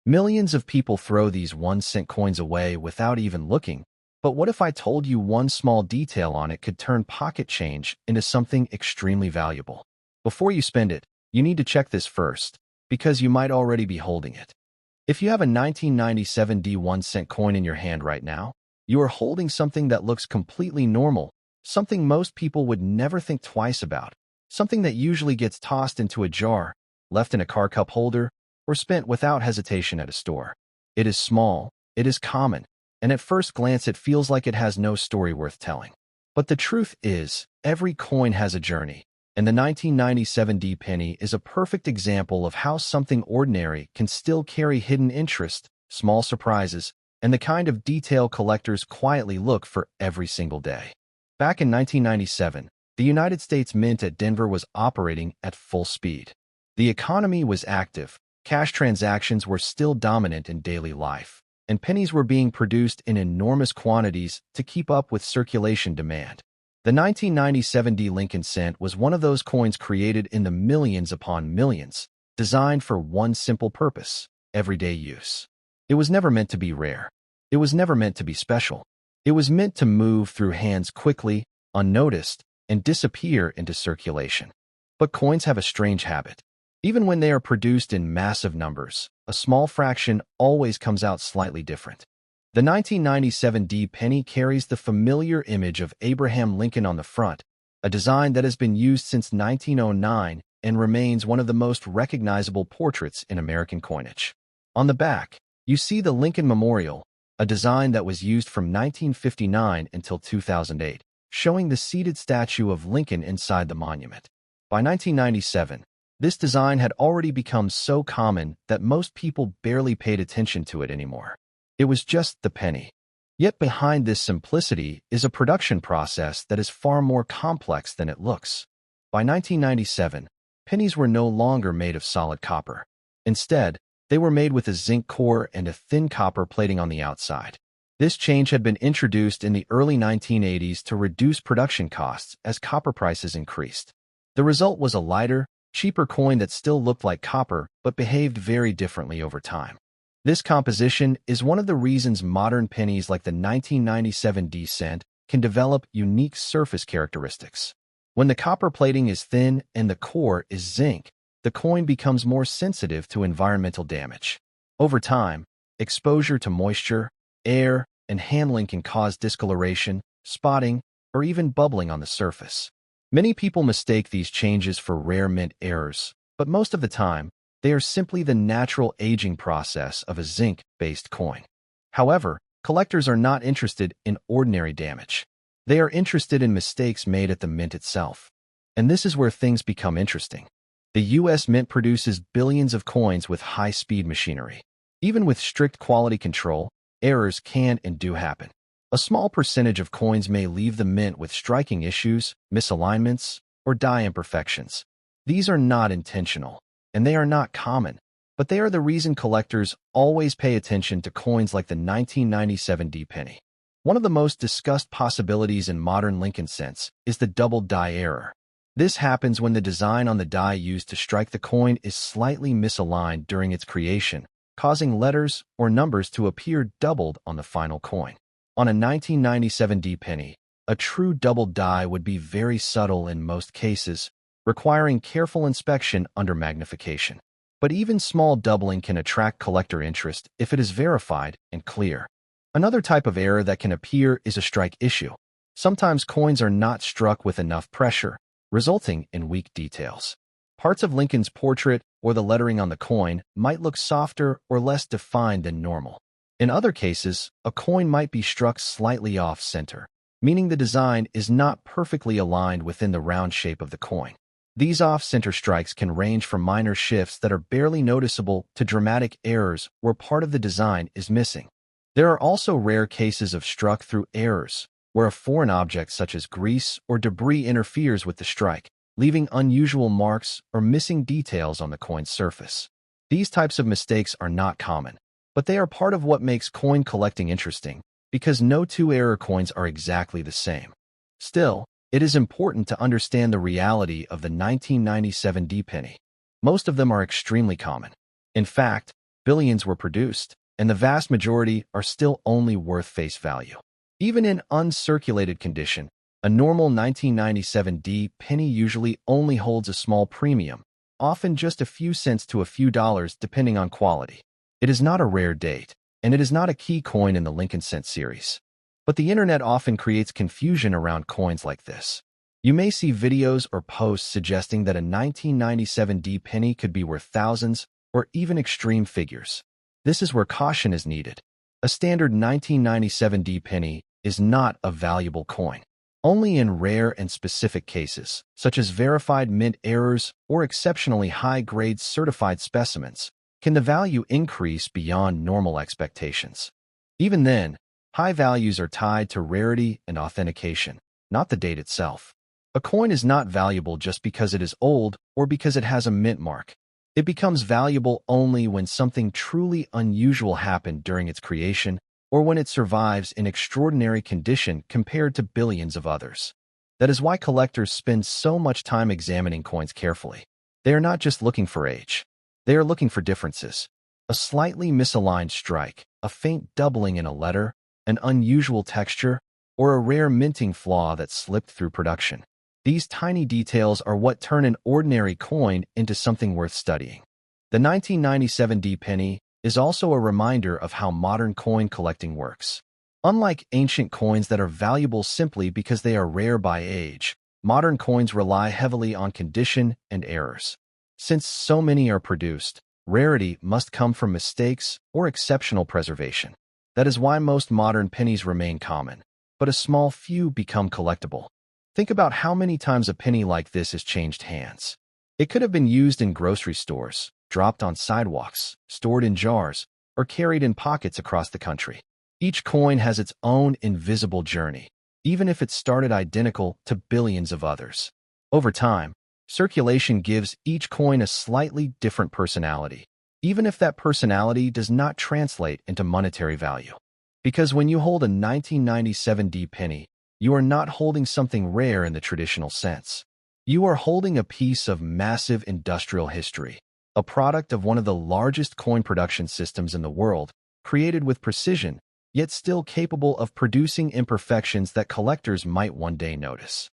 Millions of people throw these 1-cent coins away without even looking. But what if I told you one small detail on it could turn pocket change into something extremely valuable? Before you spend it, you need to check this first, because you might already be holding it. If you have a 1997 D 1-cent coin in your hand right now, you are holding something that looks completely normal, something most people would never think twice about, something that usually gets tossed into a jar, left in a car cup holder, or spent without hesitation at a store. It is small, it is common, and at first glance it feels like it has no story worth telling. But the truth is, every coin has a journey, and the 1997 D penny is a perfect example of how something ordinary can still carry hidden interest, small surprises, and the kind of detail collectors quietly look for every single day. Back in 1997, the United States Mint at Denver was operating at full speed. The economy was active, cash transactions were still dominant in daily life, and pennies were being produced in enormous quantities to keep up with circulation demand. The 1997 D Lincoln cent was one of those coins created in the millions upon millions, designed for one simple purpose: everyday use. It was never meant to be rare. It was never meant to be special. It was meant to move through hands quickly, unnoticed, and disappear into circulation. But coins have a strange habit. Even when they are produced in massive numbers, a small fraction always comes out slightly different. The 1997 D penny carries the familiar image of Abraham Lincoln on the front, a design that has been used since 1909 and remains one of the most recognizable portraits in American coinage. On the back, you see the Lincoln Memorial, a design that was used from 1959 until 2008, showing the seated statue of Lincoln inside the monument. By 1997, this design had already become so common that most people barely paid attention to it anymore. It was just the penny. Yet behind this simplicity is a production process that is far more complex than it looks. By 1997, pennies were no longer made of solid copper. Instead, they were made with a zinc core and a thin copper plating on the outside. This change had been introduced in the early 1980s to reduce production costs as copper prices increased. The result was a lighter, cheaper coin that still looked like copper but behaved very differently over time. This composition is one of the reasons modern pennies like the 1997 D cent can develop unique surface characteristics. When the copper plating is thin and the core is zinc, the coin becomes more sensitive to environmental damage. Over time, exposure to moisture, air, and handling can cause discoloration, spotting, or even bubbling on the surface. Many people mistake these changes for rare mint errors, but most of the time, they are simply the natural aging process of a zinc-based coin. However, collectors are not interested in ordinary damage. They are interested in mistakes made at the mint itself. And this is where things become interesting. The U.S. Mint produces billions of coins with high-speed machinery. Even with strict quality control, errors can and do happen. A small percentage of coins may leave the mint with striking issues, misalignments, or die imperfections. These are not intentional, and they are not common, but they are the reason collectors always pay attention to coins like the 1997 D penny. One of the most discussed possibilities in modern Lincoln cents is the double die error. This happens when the design on the die used to strike the coin is slightly misaligned during its creation, causing letters or numbers to appear doubled on the final coin. On a 1997 D penny, a true double die would be very subtle in most cases, requiring careful inspection under magnification. But even small doubling can attract collector interest if it is verified and clear. Another type of error that can appear is a strike issue. Sometimes coins are not struck with enough pressure, resulting in weak details. Parts of Lincoln's portrait or the lettering on the coin might look softer or less defined than normal. In other cases, a coin might be struck slightly off-center, meaning the design is not perfectly aligned within the round shape of the coin. These off-center strikes can range from minor shifts that are barely noticeable to dramatic errors where part of the design is missing. There are also rare cases of struck-through errors, where a foreign object such as grease or debris interferes with the strike, leaving unusual marks or missing details on the coin's surface. These types of mistakes are not common, but they are part of what makes coin collecting interesting, because no two error coins are exactly the same. Still, it is important to understand the reality of the 1997 D penny. Most of them are extremely common. In fact, billions were produced, and the vast majority are still only worth face value. Even in uncirculated condition, a normal 1997 penny usually only holds a small premium, often just a few cents to a few dollars depending on quality. It is not a rare date, and it is not a key coin in the Lincoln Cent series. But the internet often creates confusion around coins like this. You may see videos or posts suggesting that a 1997 penny could be worth thousands or even extreme figures. This is where caution is needed. A standard 1997 penny is not a valuable coin. Only in rare and specific cases, such as verified mint errors or exceptionally high-grade certified specimens, can the value increase beyond normal expectations. Even then, high values are tied to rarity and authentication, not the date itself. A coin is not valuable just because it is old or because it has a mint mark. It becomes valuable only when something truly unusual happened during its creation or when it survives in extraordinary condition compared to billions of others. That is why collectors spend so much time examining coins carefully. They are not just looking for age. They are looking for differences. A slightly misaligned strike, a faint doubling in a letter, an unusual texture, or a rare minting flaw that slipped through production. These tiny details are what turn an ordinary coin into something worth studying. The 1997 penny is also a reminder of how modern coin collecting works. Unlike ancient coins that are valuable simply because they are rare by age, modern coins rely heavily on condition and errors. Since so many are produced, rarity must come from mistakes or exceptional preservation. That is why most modern pennies remain common, but a small few become collectible. Think about how many times a penny like this has changed hands. It could have been used in grocery stores, dropped on sidewalks, stored in jars, or carried in pockets across the country. Each coin has its own invisible journey, even if it started identical to billions of others. Over time, circulation gives each coin a slightly different personality, even if that personality does not translate into monetary value. Because when you hold a 1997 penny, you are not holding something rare in the traditional sense. You are holding a piece of massive industrial history, a product of one of the largest coin production systems in the world, created with precision, yet still capable of producing imperfections that collectors might one day notice.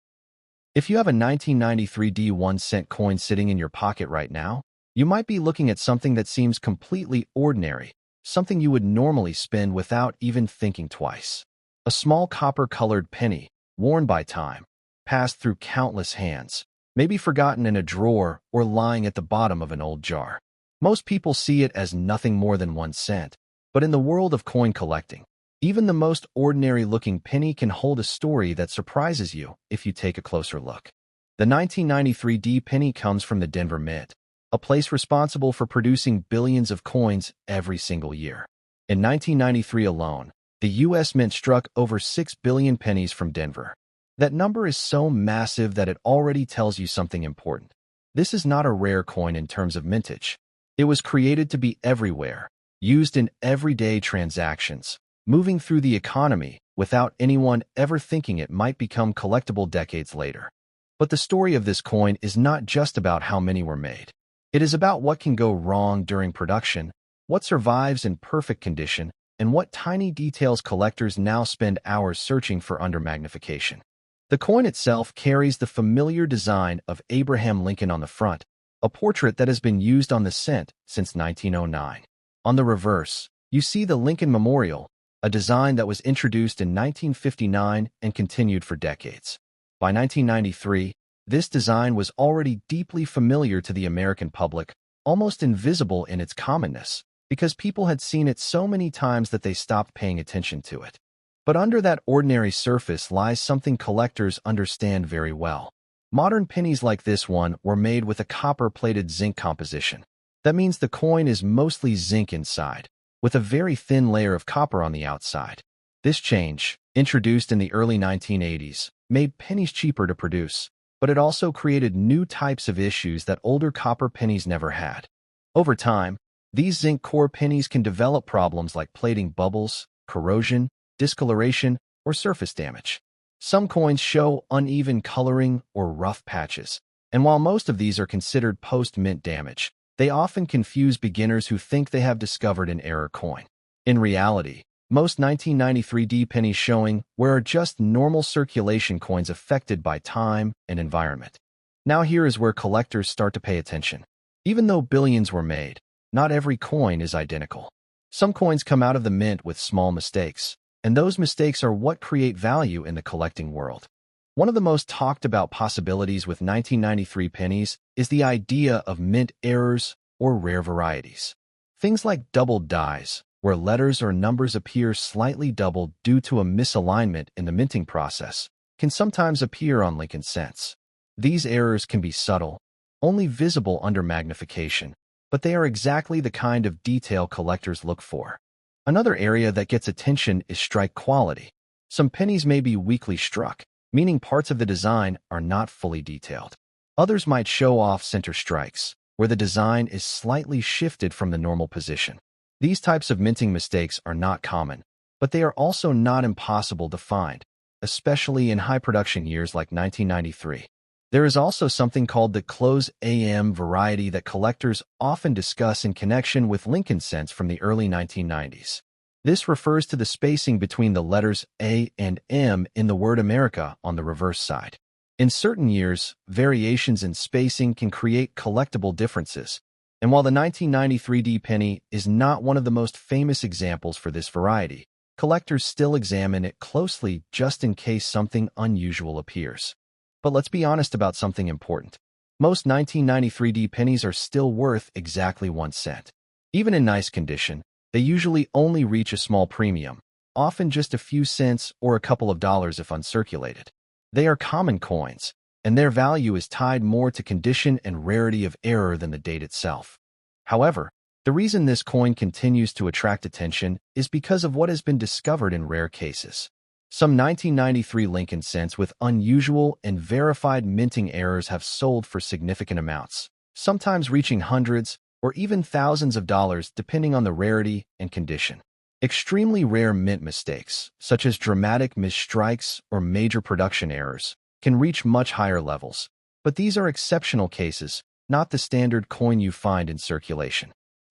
If you have a 1993 1-cent coin sitting in your pocket right now, you might be looking at something that seems completely ordinary, something you would normally spend without even thinking twice. A small copper-colored penny, worn by time, passed through countless hands, maybe forgotten in a drawer or lying at the bottom of an old jar. Most people see it as nothing more than 1 cent, but in the world of coin collecting, even the most ordinary-looking penny can hold a story that surprises you if you take a closer look. The 1993 penny comes from the Denver Mint, a place responsible for producing billions of coins every single year. In 1993 alone, the U.S. Mint struck over 6 billion pennies from Denver. That number is so massive that it already tells you something important. This is not a rare coin in terms of mintage. It was created to be everywhere, used in everyday transactions, moving through the economy without anyone ever thinking it might become collectible decades later. But the story of this coin is not just about how many were made. It is about what can go wrong during production, what survives in perfect condition, and what tiny details collectors now spend hours searching for under magnification. The coin itself carries the familiar design of Abraham Lincoln on the front, a portrait that has been used on the cent since 1909. On the reverse, you see the Lincoln Memorial, a design that was introduced in 1959 and continued for decades. By 1993, this design was already deeply familiar to the American public, almost invisible in its commonness, because people had seen it so many times that they stopped paying attention to it. But under that ordinary surface lies something collectors understand very well. Modern pennies like this one were made with a copper-plated zinc composition. That means the coin is mostly zinc inside, with a very thin layer of copper on the outside. This change, introduced in the early 1980s, made pennies cheaper to produce, but it also created new types of issues that older copper pennies never had. Over time, these zinc core pennies can develop problems like plating bubbles, corrosion, discoloration, or surface damage. Some coins show uneven coloring or rough patches, and while most of these are considered post-mint damage, They often confuse beginners who think they have discovered an error coin. In reality, most 1993D pennies showing where are just normal circulation coins affected by time and environment. Now here is where collectors start to pay attention. Even though billions were made, not every coin is identical. Some coins come out of the mint with small mistakes, and those mistakes are what create value in the collecting world. One of the most talked about possibilities with 1993 pennies is the idea of mint errors or rare varieties. Things like doubled dies, where letters or numbers appear slightly doubled due to a misalignment in the minting process, can sometimes appear on Lincoln cents. These errors can be subtle, only visible under magnification, but they are exactly the kind of detail collectors look for. Another area that gets attention is strike quality. Some pennies may be weakly struck, meaning parts of the design are not fully detailed. Others might show off center strikes, where the design is slightly shifted from the normal position. These types of minting mistakes are not common, but they are also not impossible to find, especially in high production years like 1993. There is also something called the close AM variety that collectors often discuss in connection with Lincoln cents from the early 1990s. This refers to the spacing between the letters A and M in the word America on the reverse side. In certain years, variations in spacing can create collectible differences, and while the 1993D penny is not one of the most famous examples for this variety, collectors still examine it closely just in case something unusual appears. But let's be honest about something important. Most 1993D pennies are still worth exactly 1 cent. Even in nice condition, they usually only reach a small premium, often just a few cents or a couple of dollars if uncirculated. They are common coins, and their value is tied more to condition and rarity of error than the date itself. However, the reason this coin continues to attract attention is because of what has been discovered in rare cases. Some 1993 Lincoln cents with unusual and verified minting errors have sold for significant amounts, sometimes reaching hundreds or even thousands of dollars depending on the rarity and condition. Extremely rare mint mistakes, such as dramatic misstrikes or major production errors, can reach much higher levels, but these are exceptional cases, not the standard coin you find in circulation.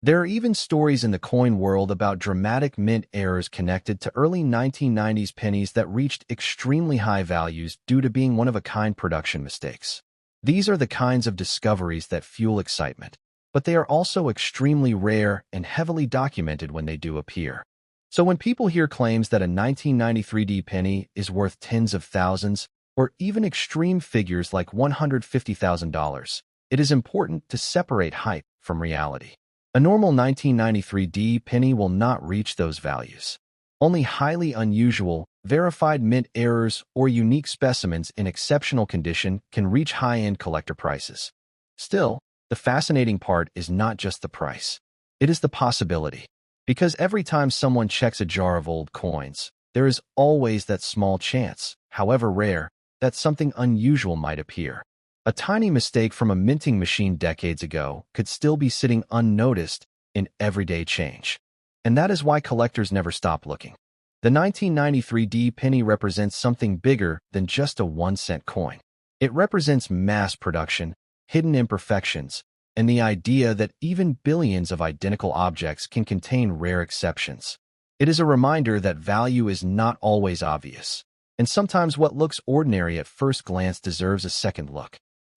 There are even stories in the coin world about dramatic mint errors connected to early 1990s pennies that reached extremely high values due to being one-of-a-kind production mistakes. These are the kinds of discoveries that fuel excitement, but they are also extremely rare and heavily documented when they do appear. So when people hear claims that a 1993D penny is worth tens of thousands, or even extreme figures like $150,000, it is important to separate hype from reality. A normal 1993D penny will not reach those values. Only highly unusual, verified mint errors or unique specimens in exceptional condition can reach high-end collector prices. Still, the fascinating part is not just the price. It is the possibility. Because every time someone checks a jar of old coins, there is always that small chance, however rare, that something unusual might appear. A tiny mistake from a minting machine decades ago could still be sitting unnoticed in everyday change. And that is why collectors never stop looking. The 1993D penny represents something bigger than just a 1-cent coin. It represents mass production, hidden imperfections, and the idea that even billions of identical objects can contain rare exceptions. It is a reminder that value is not always obvious, and sometimes what looks ordinary at first glance deserves a second look.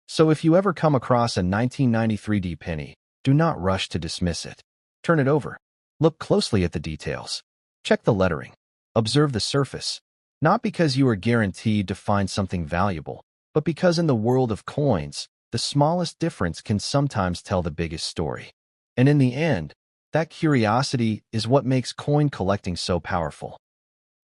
So if you ever come across a 1993D penny, do not rush to dismiss it. Turn it over. Look closely at the details. Check the lettering. Observe the surface. Not because you are guaranteed to find something valuable, but because in the world of coins, the smallest difference can sometimes tell the biggest story. And in the end, that curiosity is what makes coin collecting so powerful.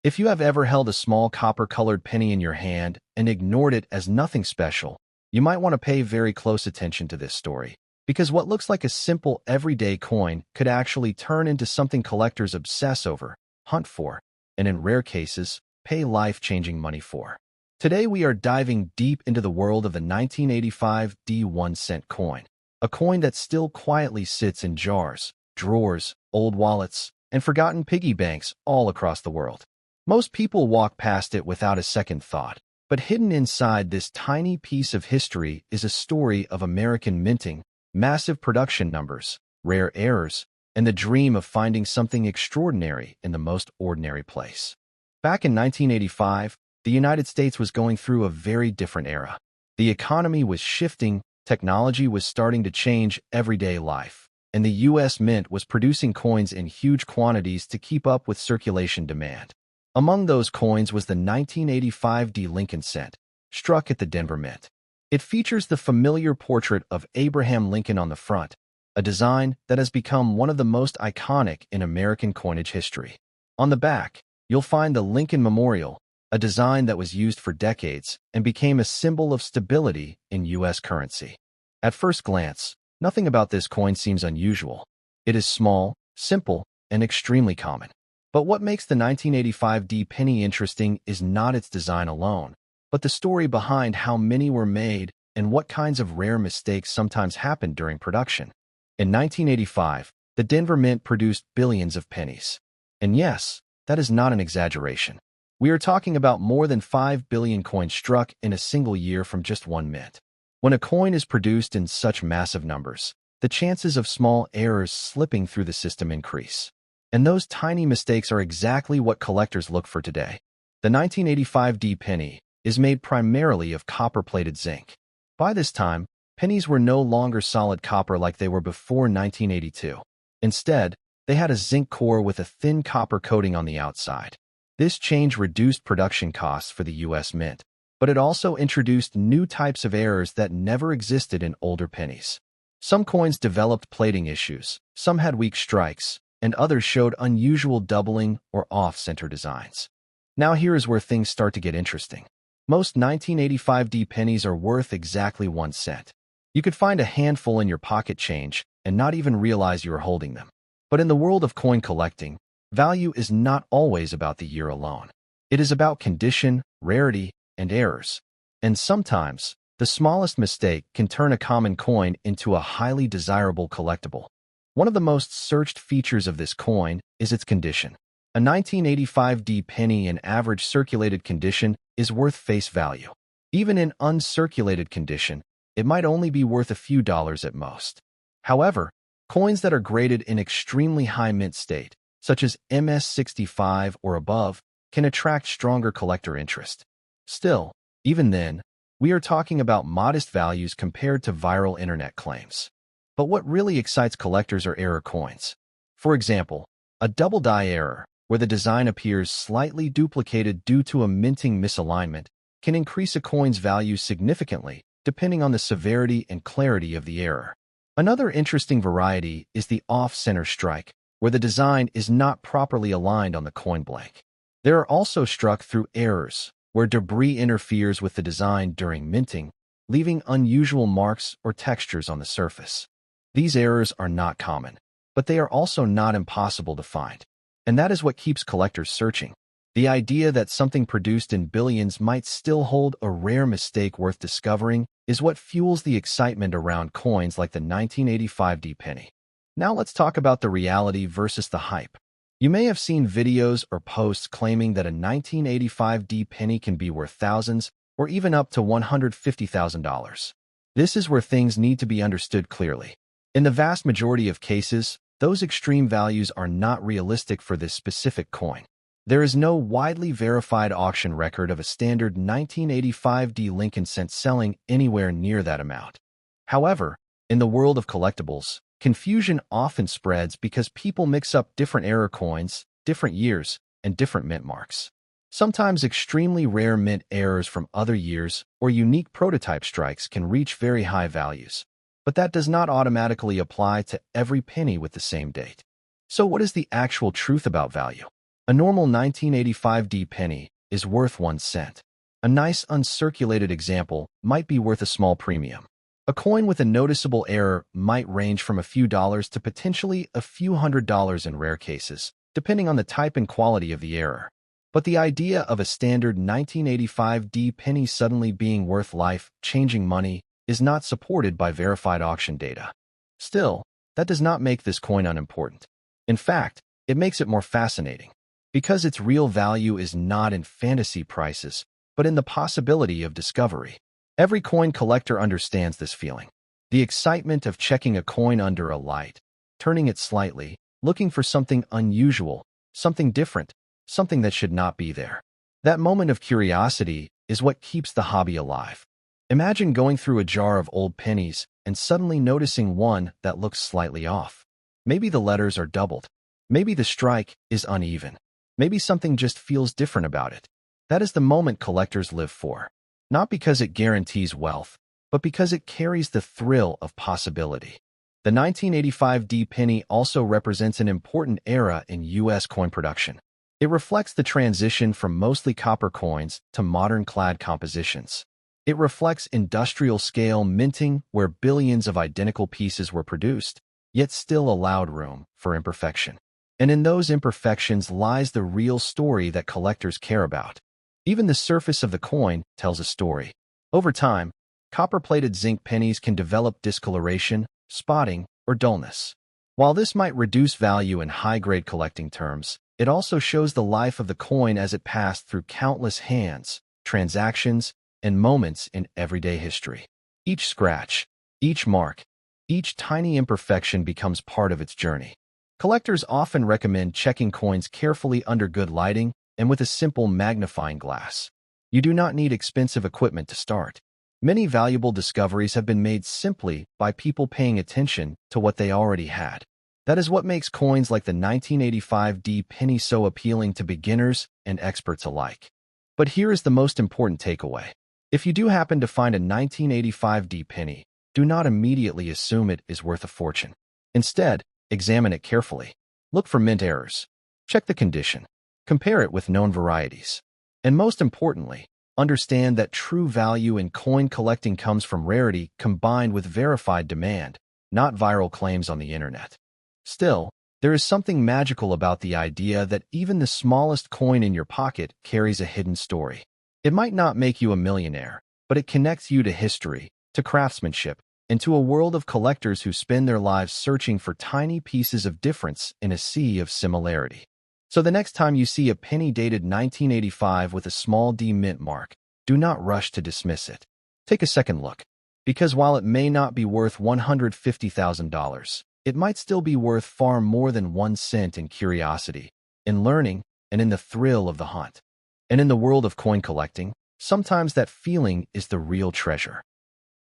If you have ever held a small copper-colored penny in your hand and ignored it as nothing special, you might want to pay very close attention to this story, because what looks like a simple everyday coin could actually turn into something collectors obsess over, hunt for, and in rare cases, pay life-changing money for. Today we are diving deep into the world of the 1985 1-cent coin, a coin that still quietly sits in jars, drawers, old wallets, and forgotten piggy banks all across the world. Most people walk past it without a second thought, but hidden inside this tiny piece of history is a story of American minting, massive production numbers, rare errors, and the dream of finding something extraordinary in the most ordinary place. Back in 1985, the United States was going through a very different era. The economy was shifting, technology was starting to change everyday life, and the U.S. Mint was producing coins in huge quantities to keep up with circulation demand. Among those coins was the 1985 D Lincoln cent, struck at the Denver Mint. It features the familiar portrait of Abraham Lincoln on the front, a design that has become one of the most iconic in American coinage history. On the back, you'll find the Lincoln Memorial, a design that was used for decades and became a symbol of stability in U.S. currency. At first glance, nothing about this coin seems unusual. It is small, simple, and extremely common. But what makes the 1985 D penny interesting is not its design alone, but the story behind how many were made and what kinds of rare mistakes sometimes happened during production. In 1985, the Denver Mint produced billions of pennies. And yes, that is not an exaggeration. We are talking about more than 5 billion coins struck in a single year from just one mint. When a coin is produced in such massive numbers, the chances of small errors slipping through the system increase. And those tiny mistakes are exactly what collectors look for today. The 1985 D penny is made primarily of copper-plated zinc. By this time, pennies were no longer solid copper like they were before 1982. Instead, they had a zinc core with a thin copper coating on the outside. This change reduced production costs for the U.S. Mint, but it also introduced new types of errors that never existed in older pennies. Some coins developed plating issues, some had weak strikes, and others showed unusual doubling or off-center designs. Now here is where things start to get interesting. Most 1985 D pennies are worth exactly 1 cent. You could find a handful in your pocket change and not even realize you are holding them. But in the world of coin collecting, value is not always about the year alone. It is about condition, rarity, and errors. And sometimes, the smallest mistake can turn a common coin into a highly desirable collectible. One of the most searched features of this coin is its condition. A 1985 D penny in average circulated condition is worth face value. Even in uncirculated condition, it might only be worth a few dollars at most. However, coins that are graded in extremely high mint state, such as MS65 or above, can attract stronger collector interest. Still, even then, we are talking about modest values compared to viral internet claims. But what really excites collectors are error coins. For example, a double die error, where the design appears slightly duplicated due to a minting misalignment, can increase a coin's value significantly, depending on the severity and clarity of the error. Another interesting variety is the off-center strike, where the design is not properly aligned on the coin blank. There are also struck through errors, where debris interferes with the design during minting, leaving unusual marks or textures on the surface. These errors are not common, but they are also not impossible to find. And that is what keeps collectors searching. The idea that something produced in billions might still hold a rare mistake worth discovering is what fuels the excitement around coins like the 1985 D penny. Now let's talk about the reality versus the hype. You may have seen videos or posts claiming that a 1985 D penny can be worth thousands or even up to $150,000. This is where things need to be understood clearly. In the vast majority of cases, those extreme values are not realistic for this specific coin. There is no widely verified auction record of a standard 1985 D Lincoln cent selling anywhere near that amount. However, in the world of collectibles, confusion often spreads because people mix up different error coins, different years, and different mint marks. Sometimes extremely rare mint errors from other years or unique prototype strikes can reach very high values, but that does not automatically apply to every penny with the same date. So what is the actual truth about value? A normal 1985 D penny is worth 1 cent. A nice uncirculated example might be worth a small premium. A coin with a noticeable error might range from a few dollars to potentially a few $100s in rare cases, depending on the type and quality of the error. But the idea of a standard 1985 D penny suddenly being worth life-changing money is not supported by verified auction data. Still, that does not make this coin unimportant. In fact, it makes it more fascinating, because its real value is not in fantasy prices, but in the possibility of discovery. Every coin collector understands this feeling. The excitement of checking a coin under a light, turning it slightly, looking for something unusual, something different, something that should not be there. That moment of curiosity is what keeps the hobby alive. Imagine going through a jar of old pennies and suddenly noticing one that looks slightly off. Maybe the letters are doubled. Maybe the strike is uneven. Maybe something just feels different about it. That is the moment collectors live for. Not because it guarantees wealth, but because it carries the thrill of possibility. The 1985 D penny also represents an important era in U.S. coin production. It reflects the transition from mostly copper coins to modern clad compositions. It reflects industrial-scale minting where billions of identical pieces were produced, yet still allowed room for imperfection. And in those imperfections lies the real story that collectors care about. Even the surface of the coin tells a story. Over time, copper-plated zinc pennies can develop discoloration, spotting, or dullness. While this might reduce value in high-grade collecting terms, it also shows the life of the coin as it passed through countless hands, transactions, and moments in everyday history. Each scratch, each mark, each tiny imperfection becomes part of its journey. Collectors often recommend checking coins carefully under good lighting and with a simple magnifying glass. You do not need expensive equipment to start. Many valuable discoveries have been made simply by people paying attention to what they already had. That is what makes coins like the 1985 D penny so appealing to beginners and experts alike. But here is the most important takeaway. If you do happen to find a 1985 D penny, do not immediately assume it is worth a fortune. Instead, examine it carefully. Look for mint errors. Check the condition. Compare it with known varieties. And most importantly, understand that true value in coin collecting comes from rarity combined with verified demand, not viral claims on the internet. Still, there is something magical about the idea that even the smallest coin in your pocket carries a hidden story. It might not make you a millionaire, but it connects you to history, to craftsmanship, and to a world of collectors who spend their lives searching for tiny pieces of difference in a sea of similarity. So the next time you see a penny dated 1985 with a small D mint mark, do not rush to dismiss it. Take a second look. Because while it may not be worth $150,000, it might still be worth far more than 1 cent in curiosity, in learning, and in the thrill of the hunt. And in the world of coin collecting, sometimes that feeling is the real treasure.